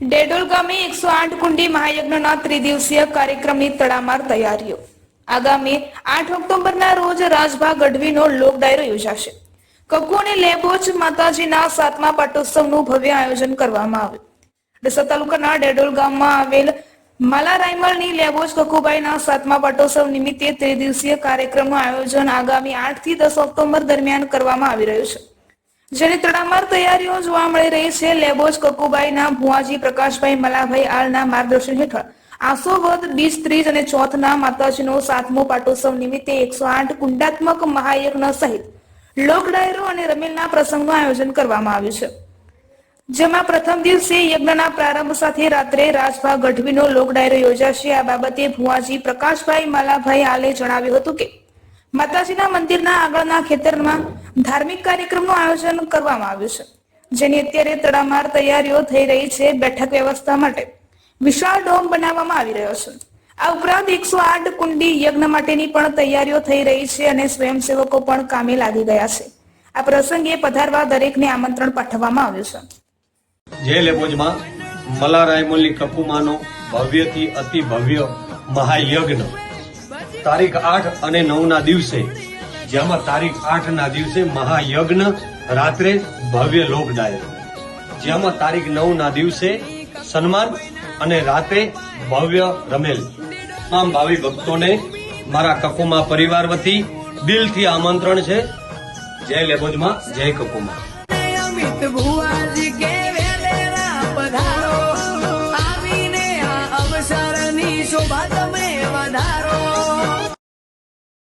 ડેડોલ ગામે 108 કુંડી મહાયજ્ઞના ત્રિદિવસીય કાર્યક્રમની તડામાર તૈયારીઓ. આગામી 8 ઓક્ટોબરના રોજ રાજભા ગઢવીનો લોક ડાયરો યોજાશે. કક્કુ અને લેબોચ માતાજીના 7મા પાટોત્સવનું ભવ્ય આયોજન કરવામાં આવ્યું. ડેસર તાલુકાના ડેડોલ ગામમાં આવેલ માલા રાયમલની લેબોચ કક્કુબાઈના 7મા પાટોત્સવ નિમિત્તે ત્રિદિવસીય કાર્યક્રમનું આયોજન આગામી 8 થી 10 ઓક્ટોબર દરમિયાન કરવામાં આવી રહ્યું છે, જેની તડામાર તૈયારીઓ જોવા મળી રહી છે. લેબોચ કક્કુબાઈના ભુવાજી પ્રકાશભાઈ મલાભાઈ આલના માર્ગદર્શન હેઠળ આસો વદ બીજ ત્રીજ અને ચોથના માતાજીનો 7મો પાટોત્સવ નિમિત્તે 108 કુંડાત્મક મહાયજ્ઞ સહિત લોક ડાયરો અને રમેલના પ્રસંગનું આયોજન કરવામાં આવ્યું છે, જેમાં પ્રથમ દિવસે યજ્ઞના પ્રારંભ સાથે રાત્રે રાજભા ગઢવીનો લોક ડાયરો યોજાશે. આ બાબતે ભુવાજી પ્રકાશભાઈ મલાભાઈ આલે જણાવ્યું હતું કે માતાજીના મંદિરના આગળના ખેતરમાં ધાર્મિક કાર્યક્રમનું આયોજન કરવામાં આવ્યું છે, જેની અત્યારે તડામાર તૈયારીઓ થઈ રહી છે. બેઠક વ્યવસ્થા માટે વિશાળ ડોમ બનાવવામાં આવી રહ્યો છે. આ ઉપરાંત 108 કુંડી યજ્ઞ માટેની પણ તૈયારીઓ થઈ રહી છે અને સ્વયંસેવકો પણ કામે લાગી ગયા છે. આ પ્રસંગે પધારવા દરેકને આમંત્રણ પાઠવવામાં આવ્યું છે. જય લેબોજમાં મલા રાયમલની કકુમાનો ભવ્યથી અતિ ભવ્ય મહાયજ્ઞ તારીખ 8 અને 9 ના દિવસે, જેમાં તારીખ 8 ના દિવસે મહાયજ્ઞ રાત્રે ભવ્ય લોક ડાયરો, જેમાં તારીખ 9 ના દિવસે સન્માન અને રાત્રે ભવ્ય રમેલ. તમામ ભાવિ ભક્તોને મારા કકુમા પરિવાર વતી દિલથી આમંત્રણ છે. જય લેબોજમાં, જય કકુમા.